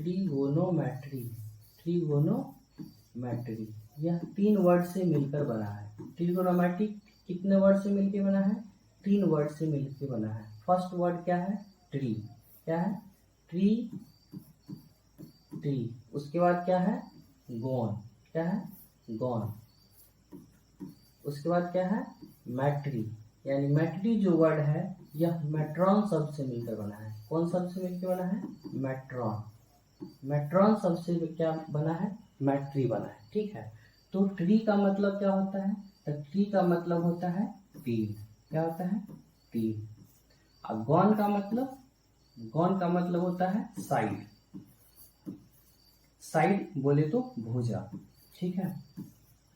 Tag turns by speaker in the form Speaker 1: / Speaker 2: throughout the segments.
Speaker 1: Trigonometry, trigonometry यह 3 word से मिलकर बना है। ट्रिगोनोमेट्री कितने वर्ड से मिलकर बना है? 3 वर्ड से मिलकर बना है। फर्स्ट वर्ड क्या है? ट्री। क्या है? Tree, tree. उसके बाद क्या है? गोन। क्या है? गोन। उसके बाद क्या है? मैट्री। यानी मैट्री जो वर्ड है यह मेट्रॉन शब्द से मिलकर बना है। कौन शब्द से मिलकर बना है? मेट्रॉन। मेट्रॉन शब्द से क्या बना है? मैट्री बना है। ठीक है, तो ट्री का मतलब क्या होता है? तो ट्री का मतलब होता है 3। क्या होता है? 3। अब गॉन का मतलब? गॉन का मतलब होता है साइड। साइड बोले तो भुजा। ठीक है,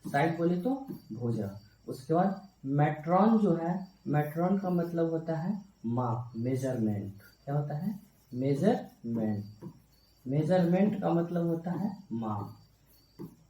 Speaker 1: साइड बोले तो भुजा। उसके बाद मेट्रॉन जो है, मेट्रॉन का मतलब होता है माप, मेजरमेंट। क्या होता है? मेजरमेंट। मेजरमेंट का मतलब होता है माप।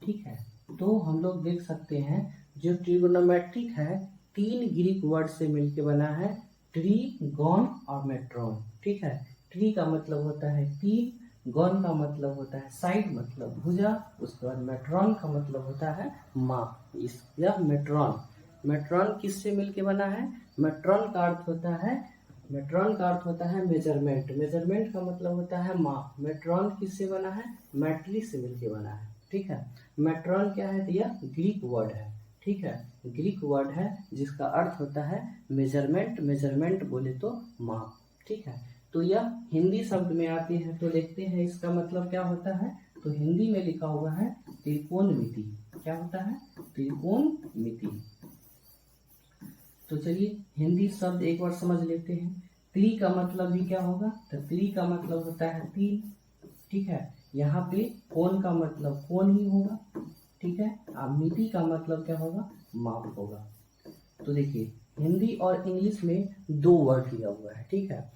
Speaker 1: ठीक है, तो हम लोग देख सकते हैं जो ट्रिगोनोमेट्रिक है 3 ग्रीक वर्ड से मिलकर बना है, ट्री, गॉन और मेट्रॉन। ठीक है, ट्री का मतलब होता है 3, गॉन का मतलब होता है साइड मतलब भुजा, उसके बाद मेट्रॉन का मतलब होता है माप। इस यह मेट्रॉन, मेट्रॉन किससे मिलके बना है? मेट्रॉन का अर्थ होता है, मेट्रॉन का अर्थ होता है मेजरमेंट। मेजरमेंट का मतलब होता है माप। मेट्रॉन किससे बना है? मैट्री से मिलके बना है। ठीक है, मेट्रॉन क्या है? तो यह ग्रीक वर्ड है। ठीक है, ग्रीक वर्ड है जिसका अर्थ होता है मेजरमेंट। मेजरमेंट बोले तो माप। ठीक है, तो यह हिंदी शब्द में आती है, तो देखते हैं इसका मतलब क्या होता है। तो हिंदी में लिखा हुआ है त्रिकोणमिति। क्या होता है? त्रिकोणमिति। तो चलिए हिंदी शब्द एक बार समझ लेते हैं। त्रि का मतलब भी क्या होगा? तो त्रि का मतलब होता है 3। ठीक है, यहाँ पे कोण का मतलब कोण ही होगा। ठीक है, अब मिति का मतलब क्या होगा? माप होगा। तो देखिए हिंदी और इंग्लिश में 2 वर्ड दिया हुआ है। ठीक है,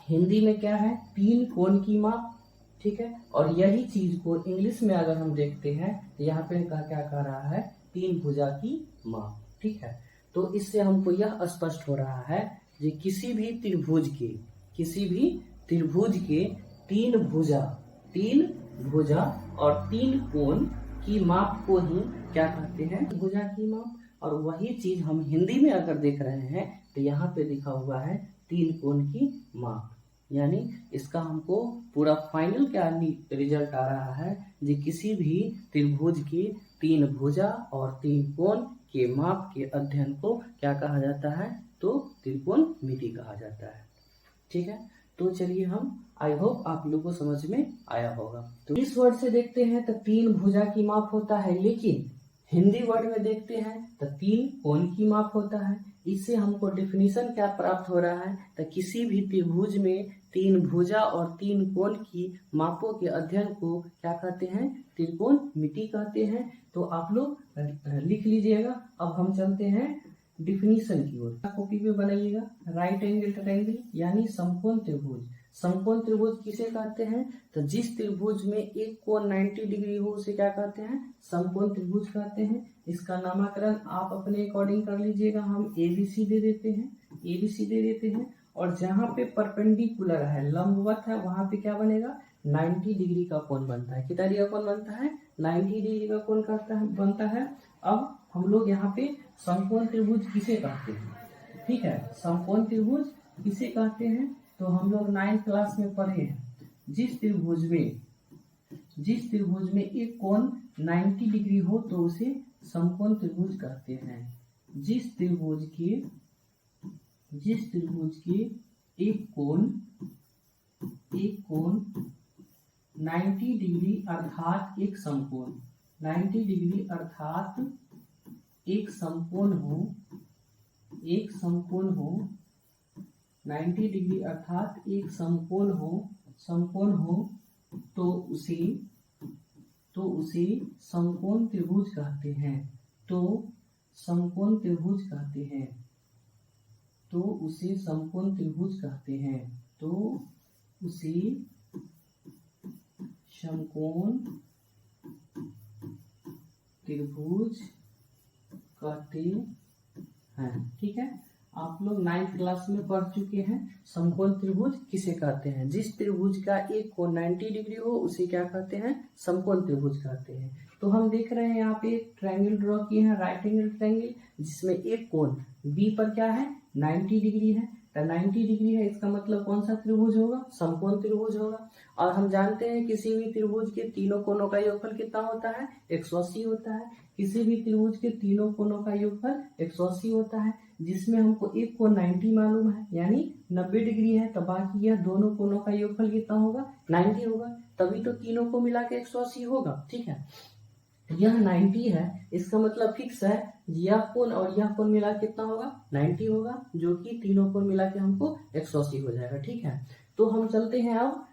Speaker 1: हिंदी में क्या है? 3 कोण की माप। ठीक है, और यही चीज को इंग्लिश में अगर हम देखते हैं तो यहाँ पे क्या कह रहा है? 3 भुजा की माप। ठीक है, तो इससे हमको यह स्पष्ट हो रहा है कि किसी भी त्रिभुज के, किसी भी त्रिभुज के 3 भुजा, 3 भुजा और 3 कोण की माप को ही क्या कहते हैं? भुजा की माप। और वही चीज हम हिंदी में अगर देख रहे हैं तो यहाँ पे लिखा हुआ है 3 कोण की माप। यानी इसका हमको पूरा फाइनल क्या रिजल्ट आ रहा है कि किसी भी त्रिभुज की 3 भुजा और 3 कोण के माप के अध्ययन को क्या कहा जाता है? तो त्रिकोणमिति कहा जाता है। ठीक है, तो चलिए हम, आई होप आप लोगों को समझ में आया होगा। तो इस वर्ड से देखते हैं तो 3 भुजा की माप होता है, लेकिन हिंदी वर्ड में देखते हैं तो 3 कोण की माप होता है। इससे हमको डेफिनेशन क्या प्राप्त हो रहा है? तो किसी भी त्रिभुज में 3 भुजा और 3 कोण की मापों के अध्ययन को क्या कहते हैं? त्रिकोणमिति कहते हैं। तो आप लोग लिख लीजिएगा। अब हम चलते हैं डिफिनीशन की ओर। कॉपी पे बनाइएगा। राइट एंगल ट्रायंगल यानी समकोण त्रिभुज। समकोण त्रिभुज किसे कहते हैं? तो जिस त्रिभुज में एक कोण 90 डिग्री हो उसे क्या कहते हैं? समकोण त्रिभुज कहते हैं। इसका नामकरण आप अपने अकॉर्डिंग कर लीजिएगा। हम ABC दे देते हैं, ABC दे देते हैं। और जहाँ पे परपेंडिकुलर है, लंबवत है, वहां पे क्या बनेगा? 90 डिग्री का कोण बनता है। कितना डिग्री का कोण बनता है? 90 डिग्री का कोण बनता है। अब हम लोग यहाँ पे समकोण त्रिभुज किसे कहते हैं? ठीक है, समकोण त्रिभुज किसे कहते हैं? तो हम लोग 9th क्लास में पढ़े हैं। जिस त्रिभुज में एक कोण 90 डिग्री हो तो उसे समकोण त्रिभुज कहते हैं। जिस त्रिभुज के एक कोण 90 डिग्री अर्थात एक समकोण, 90 डिग्री अर्थात एक समकोण हो, 90 डिग्री अर्थात एक समकोण हो तो उसे समकोण त्रिभुज कहते हैं। तो समकोण त्रिभुज कहते हैं। तो उसे समकोण त्रिभुज कहते हैं। तो उसे समकोण त्रिभुज कहते हैं। ठीक है, आप लोग 9th क्लास में पढ़ चुके हैं समकोण त्रिभुज किसे कहते हैं। जिस त्रिभुज का एक कोण 90 डिग्री हो उसे क्या कहते हैं, समकोण त्रिभुज कहते हैं। तो हम देख रहे हैं यहाँ पे एक ट्रायंगल ड्रॉ किए हैं, राइट एंगल ट्रायंगल, जिसमें एक कोण बी पर क्या है 90 डिग्री है। तो 90 डिग्री है, इसका मतलब कौन सा त्रिभुज होगा, समकोण त्रिभुज होगा। और हम जानते हैं किसी भी त्रिभुज के तीनों कोणों का योगफल कितना होता है, 180 होता है। किसी भी त्रिभुज के तीनों कोणों का योगफल 180 होता है, जिसमें हमको एक कोण 90 मालूम है यानी 90 डिग्री है, तो बाकी यह दोनों कोणों का योगफल कितना होगा, 90 होगा, तभी तो तीनों को मिला के 180 होगा। ठीक है, यह 90 है, इसका मतलब फिक्स है यह कोण और यह कोण मिला कितना होगा, 90 होगा, जो कि तीनों कोण मिला के हमको 180 हो जाएगा। ठीक है, तो हम चलते हैं अब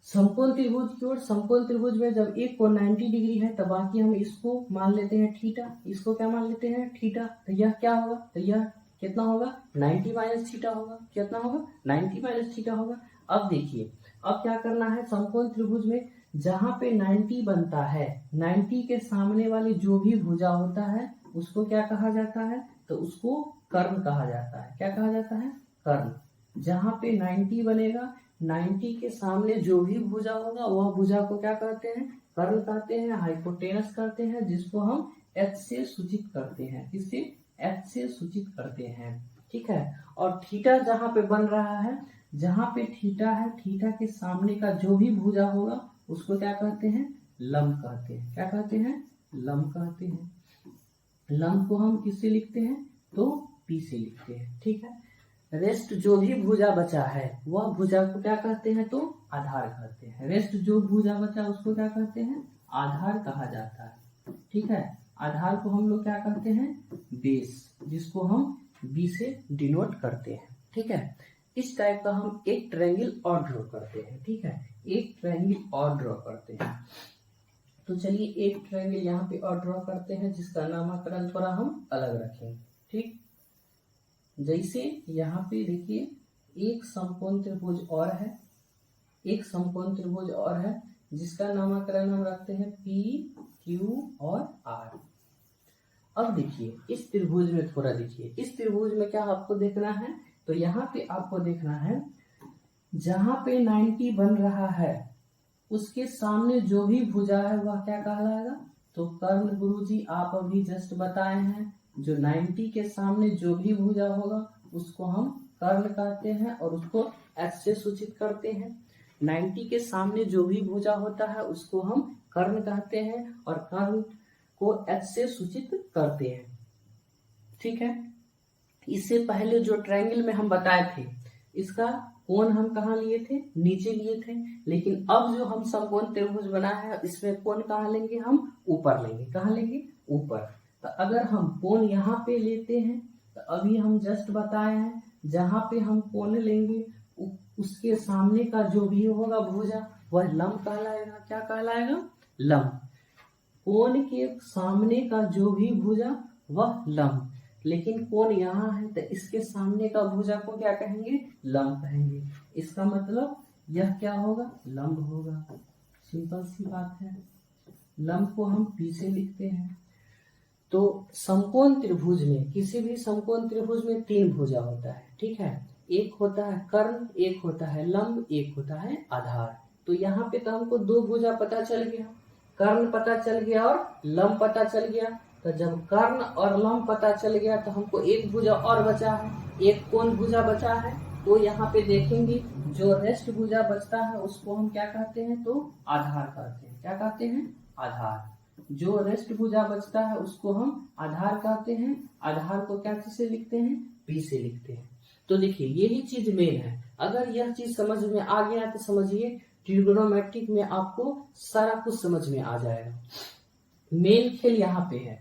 Speaker 1: समकोण त्रिभुज की ओर। समकोण त्रिभुज में जब एक कोण 90 डिग्री है, तब बाकी हम इसको मान लेते हैं थीटा, इसको क्या मान लेते हैं, थीटा। तो यह क्या होगा, तो यह कितना होगा, 90 माइनस थीटा होगा। कितना होगा, 90 माइनस थीटा होगा। अब देखिए, अब क्या करना है, समकोण त्रिभुज में जहां पे 90 बनता है, 90 के सामने वाली जो भी भुजा होता है उसको क्या कहा जाता है, तो उसको कर्ण कहा जाता है। क्या कहा जाता है, कर्ण। जहां पे 90 बनेगा, 90 के सामने जो भी भुजा होगा वह भुजा को क्या कहते हैं, कर्ण कहते हैं, हाइपोटेनस कहते हैं, जिसको हम एच से सूचित करते हैं। किससे, एच से सूचित करते हैं। ठीक है, और थीटा जहां पे बन रहा है, जहां पे थीटा है, थीटा के सामने का जो भी भुजा होगा उसको क्या कहते हैं, लंब कहते हैं। क्या कहते हैं, लंब कहते हैं। लंब को हम किससे लिखते हैं, तो पी से लिखते हैं। ठीक है, रेस्ट जो भी भुजा बचा है वह भुजा को क्या कहते हैं, तो आधार कहते हैं। रेस्ट जो भुजा बचा उसको क्या कहते हैं, आधार कहा जाता है। ठीक है, आधार को हम लोग क्या कहते हैं, बेस, जिसको हम बी से डिनोट करते हैं। ठीक है, इस टाइप का हम एक ट्रायंगल और ड्रॉ करते हैं। ठीक है, एक ट्रायंगल और ड्रॉ करते हैं। तो चलिए एक ट्रायंगल यहाँ पे और ड्रॉ करते हैं, जिसका नामकरण थोड़ा हम अलग रखेंगे। ठीक, जैसे यहाँ पे देखिए एक समकोण त्रिभुज और है, एक समकोण त्रिभुज और है, जिसका नामकरण हम रखते हैं पी, क्यू और आर। अब देखिए इस त्रिभुज में थोड़ा देखिए, इस त्रिभुज में क्या आपको देखना है, तो यहाँ पे आपको देखना है जहां पे 90 बन रहा है उसके सामने जो भी भुजा है वह क्या कहलाएगा, तो कर्ण। गुरुजी आप अभी जस्ट बताए हैं, जो 90 के सामने जो भी भुजा होगा उसको हम कर्ण कहते हैं और उसको एच से सूचित करते हैं। 90 के सामने जो भी भुजा होता है उसको हम कर्ण कहते हैं और कर्ण को एच से सूचित करते हैं। ठीक है, इससे पहले जो ट्रायंगल में हम बताए थे, इसका कोण हम कहाँ लिए थे, नीचे लिए थे, लेकिन अब जो हम समकोण त्रिभुज बना है इसमें कोण कहाँ लेंगे, हम ऊपर लेंगे। कहाँ लेंगे, ऊपर। तो अगर हम कोण यहाँ पे लेते हैं, तो अभी हम जस्ट बताए हैं जहां पे हम कोण लेंगे उसके सामने का जो भी होगा भुजा वह लंब कहलाएगा। क्या कहलाएगा, लंब। कोण के सामने का जो भी भुजा वह लंब, लेकिन कोण यहाँ है तो इसके सामने का भुजा को क्या कहेंगे, लंब कहेंगे। इसका मतलब यह क्या होगा, लंब होगा। सिंपल सी बात है, लंब को हम पी से लिखते हैं। तो समकोण त्रिभुज में, किसी भी समकोण त्रिभुज में 3 भुजा होता है। ठीक है, एक होता है कर्ण, एक होता है लंब, एक होता है आधार। तो यहाँ पे तो हमको 2 भुजा पता चल गया, कर्ण पता चल गया और लंब पता चल गया। तो जब कर्ण और लंब पता चल गया तो हमको एक भुजा और बचा है, एक कोण भुजा बचा है। तो यहाँ पे देखेंगे जो रेस्ट भुजा बचता है उसको हम क्या कहते हैं, तो आधार कहते हैं। क्या कहते हैं, आधार। जो रेस्ट भुजा बचता है उसको हम आधार कहते हैं। आधार को क्या चीज से लिखते हैं, पी से लिखते हैं। तो देखिए यही चीज मेन है। अगर यह चीज समझ में आ गया तो समझिए ट्रिग्नोमेट्रिक में आपको सारा कुछ समझ में आ जाएगा। मेन खेल यहाँ पे है,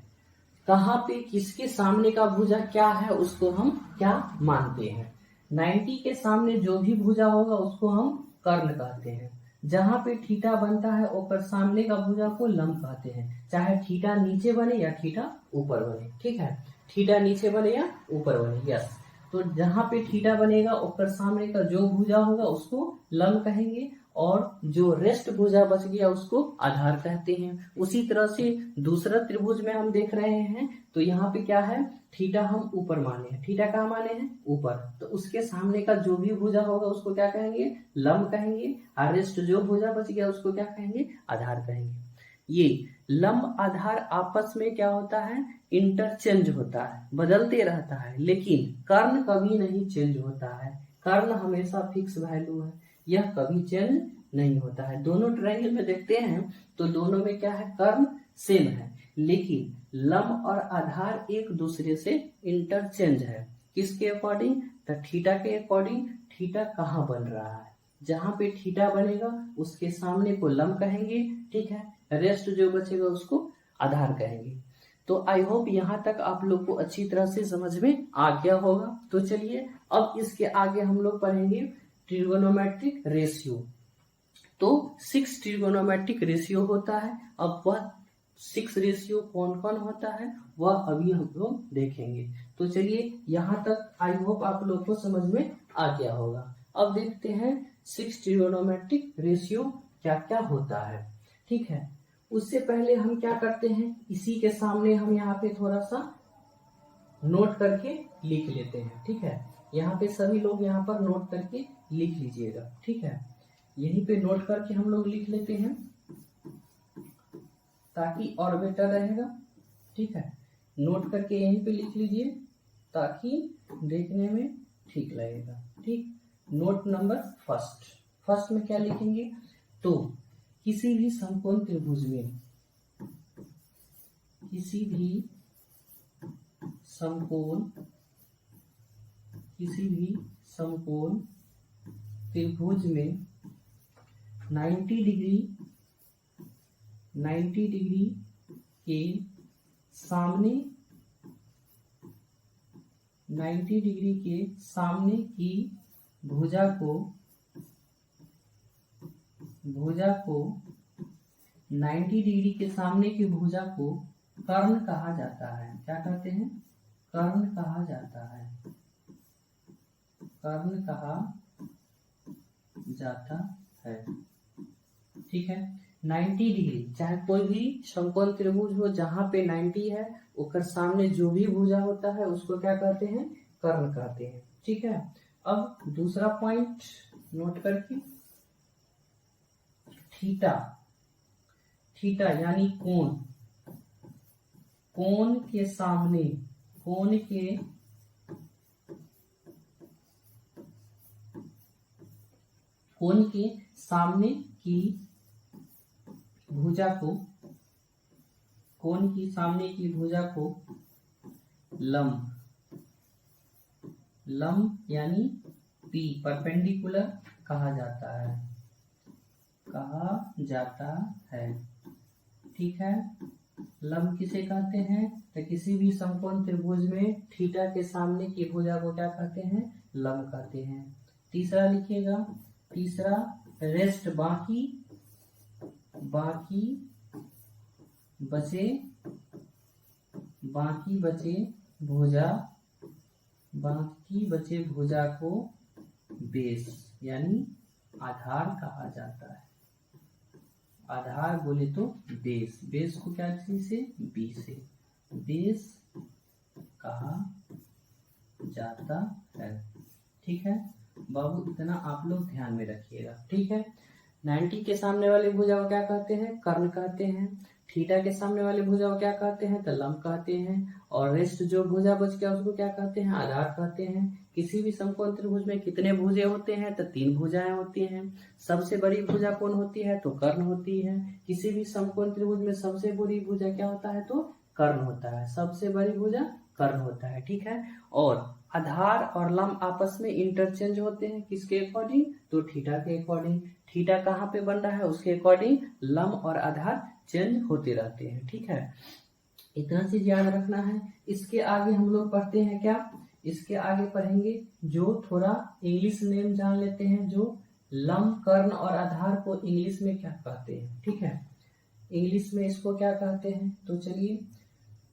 Speaker 1: कहाँ पे किसके सामने का भुजा क्या है उसको हम क्या मानते हैं। 90 के सामने जो भी भुजा होगा उसको हम कर्ण कहते हैं। जहां पे थीटा बनता है ऊपर सामने का भुजा को लंब कहते हैं, चाहे थीटा नीचे बने या थीटा ऊपर बने। ठीक है, थीटा नीचे बने या ऊपर बने, यस। तो जहां पे थीटा बनेगा ऊपर सामने का जो भुजा होगा उसको लंब कहेंगे और जो रेस्ट भुजा बच गया उसको आधार कहते हैं। उसी तरह से दूसरा त्रिभुज में हम देख रहे हैं तो यहाँ पे क्या है, थीटा हम ऊपर माने हैं। थीटा कहाँ माने हैं, ऊपर, तो उसके सामने का जो भी भुजा होगा उसको क्या कहेंगे, लंब कहेंगे, और रेस्ट जो भुजा बच गया उसको क्या कहेंगे, आधार कहेंगे। ये लंब आधार आपस में क्या होता है, इंटरचेंज होता है, बदलते रहता है, लेकिन कर्ण कभी नहीं चेंज होता है। कर्ण हमेशा फिक्स वैल्यू है, यह कभी चेंज नहीं होता है। दोनों ट्रायंगल में देखते हैं तो दोनों में क्या है, कर्ण सेम है, लेकिन लंब और आधार एक दूसरे से इंटरचेंज है। किसके अकॉर्डिंग, तो थीटा के अकॉर्डिंग। थीटा कहाँ बन रहा है, जहां पे थीटा बनेगा उसके सामने को लंब कहेंगे, ठीक है, रेस्ट जो बचेगा उसको आधार कहेंगे। तो आई होप यहाँ तक आप लोग को अच्छी तरह से समझ में आ गया होगा। तो चलिए अब इसके आगे हम लोग पढ़ेंगे ट्रिगोनोमेट्रिक रेशियो। तो 6 ट्रिगोनोमेट्रिक रेशियो होता है। अब वह 6 रेशियो कौन कौन होता है वह अभी हम लोग देखेंगे। तो चलिए यहाँ तक आई होप आप लोग को समझ में आ गया होगा। अब देखते हैं 6 ट्रिगोनोमेट्रिक रेशियो क्या क्या होता है, ठीक है। उससे पहले हम क्या करते हैं, इसी के सामने हम यहाँ पे थोड़ा सा नोट करके लिख लेते हैं, ठीक है। यहाँ पे सभी लोग यहाँ पर नोट करके लिख लीजिएगा, ठीक है। यहीं पे नोट करके हम लोग लिख लेते हैं ताकि और बेटर रहेगा, ठीक है। नोट करके यहीं पे लिख लीजिए ताकि देखने में ठीक लगेगा, ठीक। नोट नंबर फर्स्ट में क्या लिखेंगे, तो किसी भी समकोण त्रिभुज में, किसी भी समकोण त्रिभुज में 90 डिग्री के सामने 90 डिग्री के सामने की भुजा को 90 डिग्री के सामने की भुजा को कर्ण कहा जाता है। क्या कहते हैं, कर्ण कहा जाता है, कर्ण कहा जाता है, ठीक है। 90 डिग्री, चाहे कोई भी समकोण त्रिभुज हो जहां पे 90 है, उसके सामने जो भी भुजा होता है उसको क्या कहते हैं, कर्ण कहते हैं, ठीक है। अब दूसरा पॉइंट नोट करके, थीटा यानी कोण के सामने की भुजा को लंब यानी P परपेंडिकुलर कहा जाता है, ठीक है। लंब किसे कहते हैं, तो किसी भी समकोण त्रिभुज में थीटा के सामने की भुजा को क्या कहते हैं, लंब कहते हैं। तीसरा लिखिएगा, तीसरा रेस्ट बाकी बचे भुजा को बेस यानी आधार कहा जाता है। आधार बोले तो बेस को क्या चीज से, बी से, बेस कहा जाता है, ठीक है। बाबू इतना आप लोग ध्यान में रखिएगा, ठीक है। 90 के सामने वाले भुजा को क्या कहते हैं, कर्ण कहते हैं। थीटा के सामने वाले भुजा को क्या कहते हैं, तो लंब कहते हैं। और रेस्ट जो भुजा बच गया उसको क्या कहते हैं, आधार कहते हैं। किसी भी समकोण त्रिभुज में कितने भुजे होते हैं, तो 3 भुजाएं होती हैं। सबसे बड़ी भुजा कौन होती है, तो कर्ण होती है। किसी भी समकोण त्रिभुज में सबसे बड़ी भुजा क्या होता है, तो कर्ण होता है। सबसे बड़ी भुजा कर्ण होता है, ठीक है। और आधार और लंब आपस में इंटरचेंज होते हैं, किसके अकॉर्डिंग, तो थीटा के अकॉर्डिंग। थीटा कहाँ पे बन रहा है, उसके अकॉर्डिंग लंब और आधार चेंज होते रहते हैं, ठीक है। इतना चीज याद रखना है। इसके आगे हम लोग पढ़ते हैं क्या, इसके आगे पढ़ेंगे जो थोड़ा इंग्लिश नेम जान लेते हैं, जो लंब, कर्ण और आधार को इंग्लिश में क्या कहते हैं, ठीक है। इंग्लिश में इसको क्या कहते हैं, तो चलिए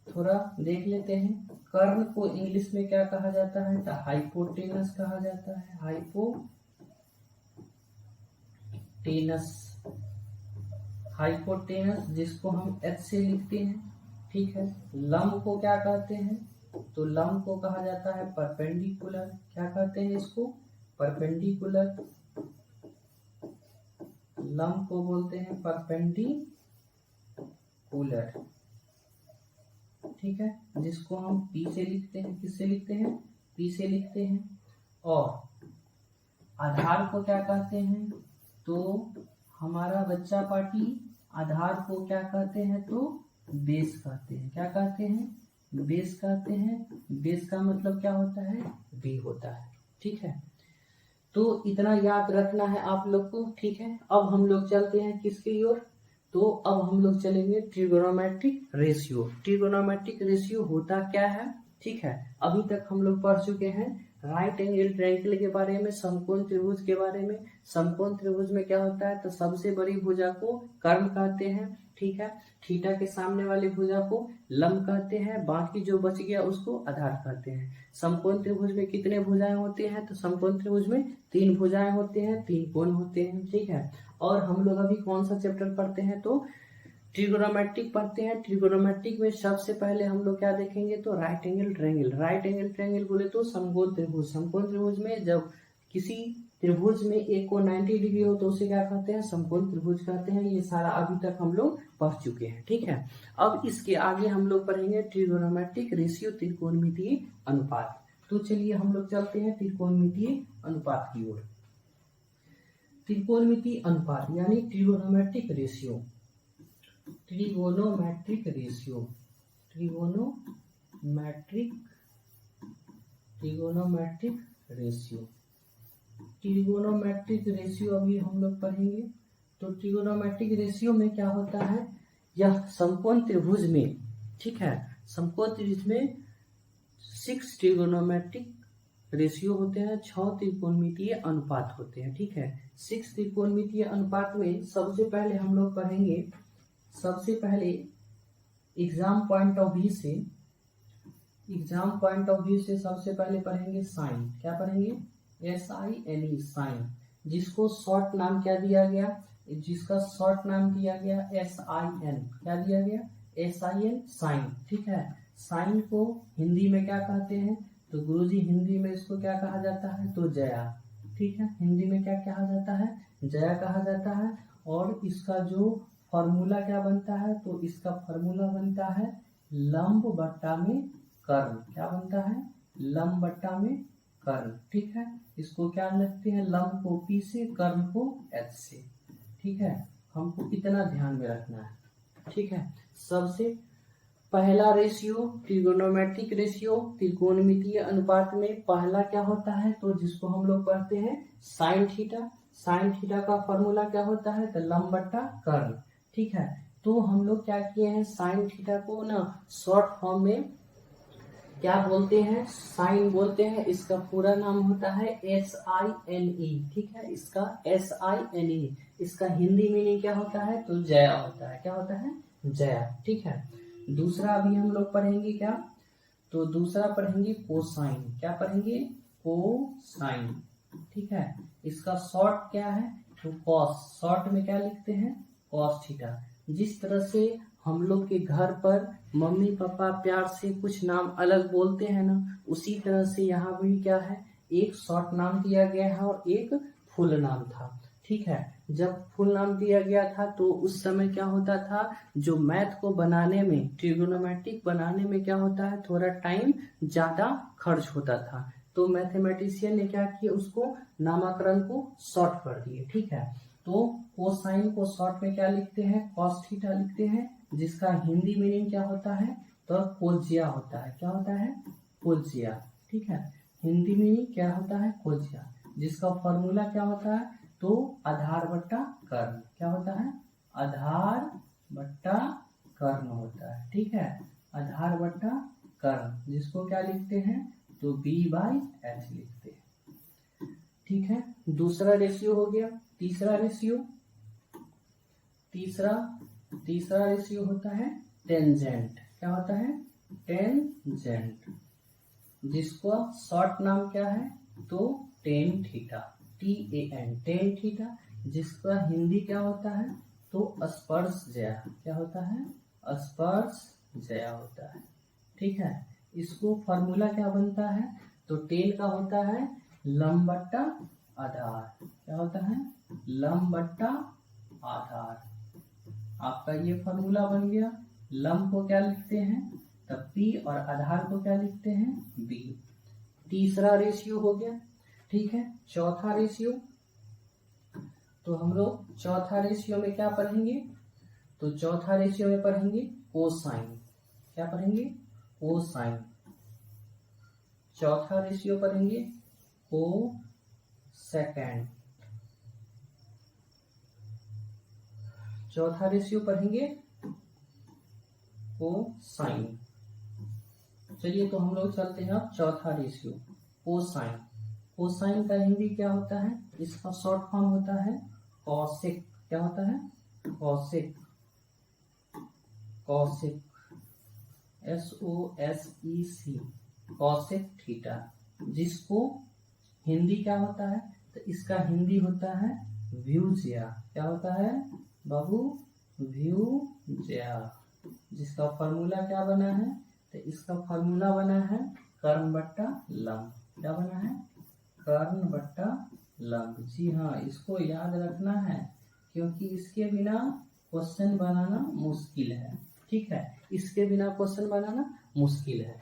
Speaker 1: थोड़ा देख लेते हैं। कर्ण को इंग्लिश में क्या कहा जाता है, तो हाइपोटेनस कहा जाता है, हाइपोटेनस जिसको हम एच से लिखते हैं, ठीक है। लंब को क्या कहते हैं, तो लंब को कहा जाता है परपेंडिकुलर। क्या कहते हैं इसको, परपेंडिकुलर। लंब को बोलते हैं परपेंडिकुलर, ठीक है, जिसको हम पी से लिखते हैं। किससे लिखते हैं, पी से लिखते हैं। और आधार को क्या कहते हैं, तो हमारा बच्चा पार्टी आधार को क्या कहते हैं, तो बेस कहते हैं। क्या कहते हैं, बेस कहते हैं। बेस का मतलब क्या होता है, बी होता है, ठीक है। तो इतना याद रखना है आप लोग को, ठीक है। अब हम लोग चलते हैं किसकी ओर, तो अब हम लोग चलेंगे ट्रिगोनोमेट्रिक रेशियो। ट्रिगोनोमेट्रिक रेशियो होता क्या है, ठीक है। अभी तक हम लोग पढ़ चुके हैं राइट एंगल ट्रायंगल के बारे में, समकोण त्रिभुज के बारे में। समकोण त्रिभुज में क्या होता है, तो सबसे बड़ी भुजा को कर्ण कहते हैं, ठीक है। थीटा के सामने वाली भुजा को लंब कहते हैं, बाकी जो बच गया उसको आधार कहते हैं। समकोण त्रिभुज में कितने भुजाएं होती हैं, तो समकोण त्रिभुज में 3 भुजाएं होती हैं, 3 कोण होते हैं, ठीक है। और हम लोग अभी कौन सा चैप्टर पढ़ते हैं, तो ट्रिगोनोमेट्रिक पढ़ते हैं। ट्रिगोनोमेट्रिक में सबसे पहले हम लोग क्या देखेंगे, तो right angle triangle. Right angle triangle बोले तो समकोण त्रिभुज। समकोण त्रिभुज में जब किसी त्रिभुज में एक को 90 डिग्री हो तो उसे क्या कहते हैं, समकोण त्रिभुज कहते हैं। ये सारा अभी तक हम लोग पढ़ चुके हैं, ठीक है। अब इसके आगे हम लोग पढ़ेंगे ट्रिगोनोमेट्रिक रेशियो, त्रिकोणमितीय अनुपात। तो चलिए हम लोग चलते हैं त्रिकोणमितीय अनुपात की ओर। त्रिकोणमितीय अनुपात यानी trigonometric ratio. Trigonometric ratio, trigonometric ratio, trigonometric ratio अभी हम लोग पढ़ेंगे। तो ट्रिगोनोमेट्रिक रेशियो में क्या होता है, यह समकोण त्रिभुज में, ठीक है, समकोण त्रिभुज में 6 ट्रिगोनोमेट्रिक रेशियो होते हैं, 6 त्रिकोणमितीय अनुपात होते हैं, ठीक है। 6 त्रिकोणमितीय अनुपात में सबसे पहले हम लोग पढ़ेंगे, सबसे पहले एग्जाम पॉइंट ऑफ व्यू से सबसे पहले पढ़ेंगे साइन। क्या पढ़ेंगे, SINE, साइन, जिसको शॉर्ट नाम क्या दिया गया, जिसका शॉर्ट नाम दिया गया SIN। क्या दिया गया, SIN, साइन, ठीक है। साइन को हिंदी में क्या कहते हैं, तो गुरुजी हिंदी में इसको क्या कहा जाता है, तो जया, ठीक है। हिंदी में क्या कहा जाता है, जया कहा जाता है। और इसका जो फॉर्मूला क्या बनता है, तो इसका फॉर्मूला बनता है लंब बट्टा में कर्ण। क्या बनता है, लंब बट्टा में कर्ण, ठीक है। इसको क्या लिखते हैं, लंब को P से, कर्ण को H से, ठीक है। हमको इतना ध्यान में रखना है, ठीक है। सबसे पहला रेशियो ट्रिगोनोमेट्रिक रेशियो, त्रिकोणमितीय अनुपात में पहला क्या होता है, तो जिसको हम लोग पढ़ते हैं साइन थीटा। साइन थीटा का फॉर्मूला क्या होता है, तो लंब बट्टा कर्ण, ठीक है। तो हम लोग क्या किए हैं, साइन थीटा को ना शॉर्ट फॉर्म में क्या बोलते हैं, साइन बोलते हैं। इसका पूरा नाम होता है SINE, ठीक है। इसका SINE, इसका हिंदी मीनिंग क्या होता है, तो जया होता है। क्या होता है, जया, ठीक है। दूसरा अभी हम लोग पढ़ेंगे क्या, तो दूसरा पढ़ेंगे कोसाइन। क्या पढ़ेंगे, कोसाइन, ठीक है। इसका शॉर्ट क्या है, तो कॉस, शॉर्ट में क्या लिखते हैं, कॉस थीटा। जिस तरह से हम लोग के घर पर मम्मी पापा प्यार से कुछ नाम अलग बोलते हैं ना, उसी तरह से यहाँ भी क्या है, एक शॉर्ट नाम दिया गया है और एक फुल नाम था, ठीक है। जब फुल नाम दिया गया था तो उस समय क्या होता था, जो मैथ को बनाने में, ट्रिगोनोमेट्रिक बनाने में क्या होता है, थोड़ा टाइम ज्यादा खर्च होता था। तो मैथमेटिशियन ने क्या किया, उसको नामकरण को शॉर्ट कर दिए, ठीक है। तो कोसाइन को शॉर्ट में क्या लिखते हैं, कॉस थीटा लिखते हैं, जिसका हिंदी मीनिंग क्या होता है, तो कोज्या होता है। क्या होता है, कोज्या, ठीक है। हिंदी मीनिंग क्या होता है, कोज्या, जिसका फॉर्मूला क्या होता है, तो आधार बट्टा कर्ण। क्या होता है, आधार बट्टा कर्ण होता है, ठीक है। आधार बट्टा कर्ण, जिसको क्या लिखते हैं, तो B/H लिखते हैं, ठीक है। दूसरा रेशियो हो गया। तीसरा रेशियो होता है टेंजेंट। क्या होता है, टेंजेंट, जिसको शॉर्ट नाम क्या है, तो tan theta, TAN, tan theta. जिसका हिंदी क्या होता है तो स्पर्शजया। क्या होता है? स्पर्शजया होता है। ठीक है, इसको फॉर्मूला क्या बनता है तो टेन का होता है लंब बट्टा आधार। क्या होता है? लंब बट्टा आधार। आपका ये फॉर्मूला बन गया। लंब को क्या लिखते हैं तब P और आधार को क्या लिखते हैं B। तीसरा रेशियो हो गया। ठीक है, चौथा रेशियो, तो हम लोग चौथा रेशियो में क्या पढ़ेंगे तो चौथा रेशियो में पढ़ेंगे कोसाइन। क्या पढ़ेंगे? कोसाइन। चौथा रेशियो पढ़ेंगे को सेकेंड। चौथा रेशियो पढ़ेंगे कोसाइन। चलिए तो हम लोग चलते हैं अब चौथा रेशियो कोसाइन। कोसाइन का हिंदी क्या होता है? इसका शॉर्ट फॉर्म होता है कॉसेक। क्या होता है? Cosec. Cosec, SOSEC, cosec theta. जिसको हिंदी क्या होता है तो इसका हिंदी होता है व्यूज्या। क्या होता है बाबू? व्यूज्या। जिसका फॉर्मूला क्या बना है तो इसका फॉर्मूला बना है कर्ण बट्टा लंब। क्या बना है? कर्ण बट्टा लंब। जी हाँ, इसको याद रखना है क्योंकि इसके बिना क्वेश्चन बनाना मुश्किल है। ठीक है, इसके बिना क्वेश्चन बनाना मुश्किल है।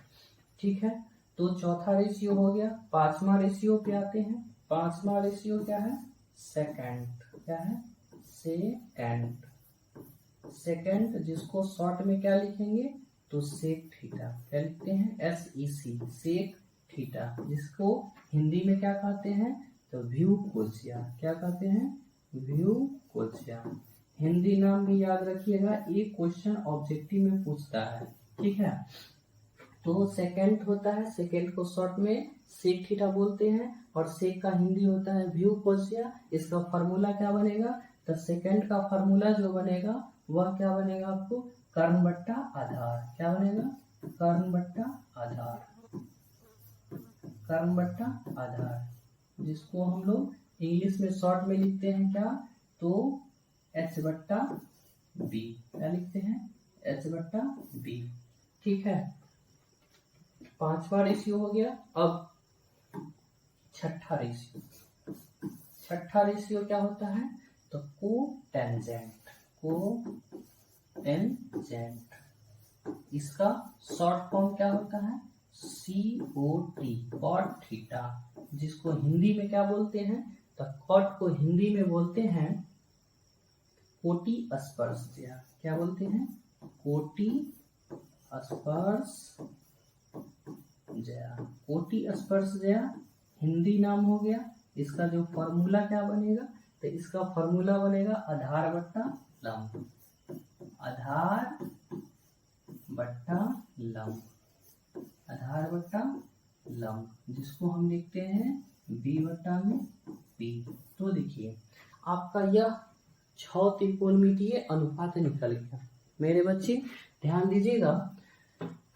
Speaker 1: ठीक है, तो चौथा रेशियो हो गया। पांचवा रेशियो पे आते हैं। पांचवा रेशियो क्या है? सेकेंड। क्या है? सेकेंड। सेकेंड जिसको शॉर्ट में क्या लिखेंगे तो सेक थीटा। क्या लिखते हैं? SEC, sec theta. जिसको हिंदी में क्या कहते हैं तो व्यू कोज्या। क्या कहते हैं? व्यू कोज्या। हिंदी नाम भी याद रखिएगा, एक क्वेश्चन ऑब्जेक्टिव में पूछता है। ठीक है, तो सेकेंड होता है, सेकेंड को शॉर्ट में सेक थीटा बोलते हैं और सेक का हिंदी होता है व्यू कोज्या। इसका फॉर्मूला क्या बनेगा तो सेकेंड का फॉर्मूला जो बनेगा वह क्या बनेगा आपको कर्ण बट्टा आधार। क्या बनेगा? कर्ण बट्टा आधार। कर्ण बट्टा आधार, जिसको हम लोग इंग्लिश में शॉर्ट में लिखते हैं क्या तो H बट्टा B। क्या लिखते हैं? H बट्टा B। ठीक है, पांचवा रेशियो हो गया। अब छठा रेशियो। छठा रेशियो क्या होता है तो को टेंजेंट। को टेंजेंट, इसका शॉर्ट फॉर्म क्या होता है COT, कॉट थीटा। जिसको हिंदी में क्या बोलते हैं तो कॉट को हिंदी में बोलते हैं कोटि स्पर्शजया। क्या बोलते हैं? कोटि स्पर्शजया। कोटि स्पर्शजया हिंदी नाम हो गया। इसका जो फॉर्मूला क्या बनेगा तो इसका फॉर्मूला बनेगा आधार बट्टा लंब। आधार बट्टा लंब। आधार बट्टा लंब, जिसको हम लिखते हैं B बट्टा में P। तो देखिए आपका यह 6 त्रिकोणमितीय अनुपात निकल गया। मेरे बच्चे ध्यान दीजिएगा।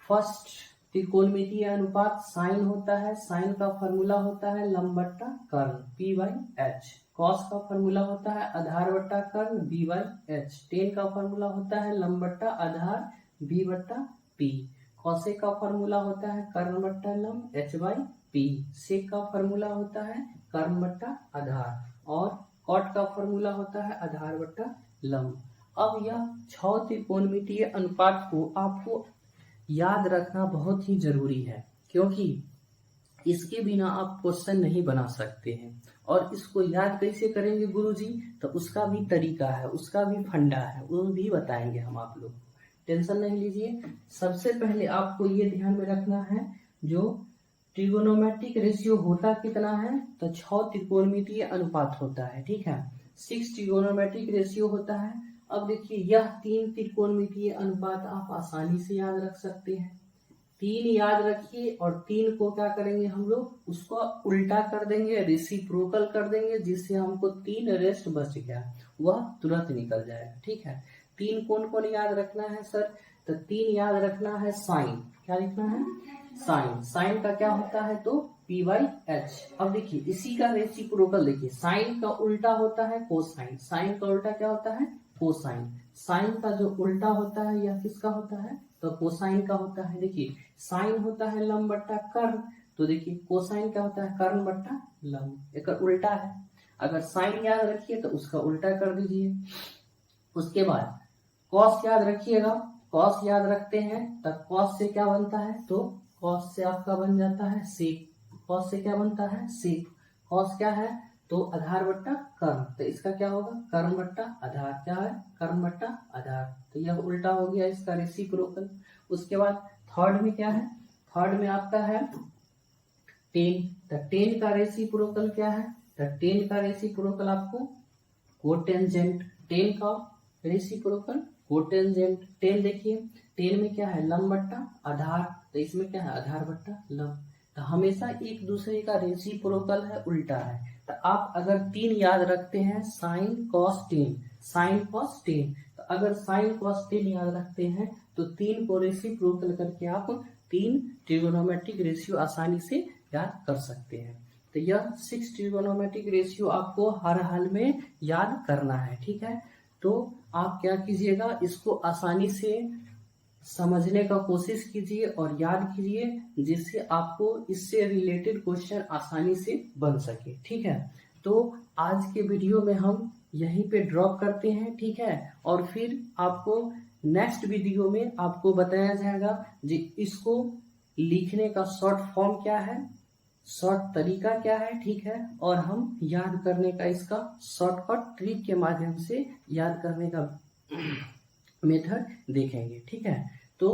Speaker 1: फर्स्ट त्रिकोणमितीय अनुपात साइन होता है। साइन का फॉर्मूला होता है लंब बट्टा कर्ण P/H। कॉस का फॉर्मूला होता है आधार बट्टा कर्ण B/H। टेन का फॉर्मूला होता है लंब बट्टा आधार B बट्टा P। कॉसेक का फॉर्मूला होता है कर्ण बट्टा लंब H/P। सेक का फॉर्मूला होता है कर्ण बट्टा आधार और कॉट का फॉर्मूला होता है आधार बट्टा लंब। अब यह 6 त्रिकोणमितीय अनुपात को आपको याद रखना बहुत ही जरूरी है क्योंकि इसके बिना आप क्वेश्चन नहीं बना सकते हैं। और इसको याद कैसे करेंगे गुरुजी तो उसका भी तरीका है, उसका भी फंडा है, वो भी बताएंगे हम आप लोग। टेंशन नहीं लीजिए। सबसे पहले आपको ये ध्यान में रखना है जो ट्रिगोनोमेट्रिक रेशियो होता कितना है तो 6 त्रिकोणमितीय अनुपात होता है। ठीक है, 6 ट्रिगोनोमेट्रिक रेशियो होता है। अब देखिए यह 3 त्रिकोणमितीय अनुपात आप आसानी से याद रख सकते हैं। 3 याद रखिए और 3 को क्या करेंगे हम लोग उसको उल्टा कर देंगे, रेसिप्रोकल कर देंगे, जिससे हमको 3 रेस्ट बच गया वह तुरंत निकल जाएगा। ठीक है, 3 कौन कौन याद रखना है सर तो 3 याद रखना है साइन। क्या लिखना है? साइन। साइन का क्या होता है तो पी बाई एच। अब देखिए इसी का रेसिप्रोकल देखिए, साइन का उल्टा होता है कोसाइन, साइन का उल्टा क्या होता है कोसाइन, साइन का जो उल्टा होता है यह किसका होता है तो कोसाइन का होता है। देखिए साइन होता है लंब बट्टा कर्ण, तो देखिए कोसाइन क्या होता है कर्ण बट्टा लंब, एक उल्टा है। अगर साइन याद रखिए तो उसका उल्टा कर दीजिए। उसके बाद कॉस याद रखिएगा, कॉस याद रखते हैं तब कॉस से क्या बनता है तो कॉस से आपका बन जाता है सेक, कॉस से क्या बनता है सेक, कॉस क्या है तो आधार बट्टा कर्ण, तो इसका क्या होगा कर्ण बट्टा आधार, क्या है कर्ण बट्टा आधार, तो यह उल्टा हो गया इसका रेसिप्रोकल। उसके बाद थर्ड में क्या है, थर्ड में आपका है टेन, तो टेन का रेसिप्रोकल क्या है तो टेन का रेसिप्रोकल आपको कोटेंजेंट, टेन का रेसिप्रोकल कोटेंजेंट। टेन देखिए टेन में क्या है लंब बट्टा आधार, तो इसमें क्या है आधार बट्टा लंब, तो हमेशा एक दूसरे का रेसिप्रोकल है उल्टा है। तो आप अगर तीन याद रखते हैं sine cos tan, sine cos tan, तो अगर साइन कॉस टेन याद रखते हैं तो तीन को रेसिप्रोकल करके आप तीन ट्रिगोनोमेट्रिक रेशियो आसानी से याद कर सकते हैं। तो यह 6 ट्रिगोनोमेट्रिक रेशियो आपको हर हाल में याद करना है, ठीक है। तो आप क्या कीजिएगा इसको आसानी से समझने का कोशिश कीजिए और याद कीजिए, जिससे आपको इससे रिलेटेड क्वेश्चन आसानी से बन सके, ठीक है। तो आज के वीडियो में हम यहीं पे ड्रॉप करते हैं, ठीक है, और फिर आपको नेक्स्ट वीडियो में आपको बताया जाएगा जी इसको लिखने का शॉर्ट फॉर्म क्या है, शॉर्ट तरीका क्या है, ठीक है, और हम याद करने का इसका शॉर्टकट ट्रिक के माध्यम से याद करने का मेथड देखेंगे, ठीक है। तो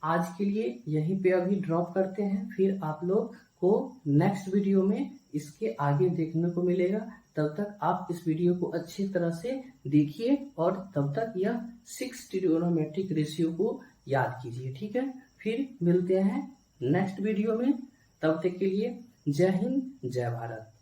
Speaker 1: आज के लिए यहीं पे अभी ड्रॉप करते हैं, फिर आप लोग को नेक्स्ट वीडियो में इसके आगे देखने को मिलेगा। तब तक आप इस वीडियो को अच्छी तरह से देखिए और तब तक यह 6 ट्रिगोनोमेट्रिक रेशियो को याद कीजिए, ठीक है। फिर मिलते हैं नेक्स्ट वीडियो में, तब तक के लिए जय हिंद जय भारत।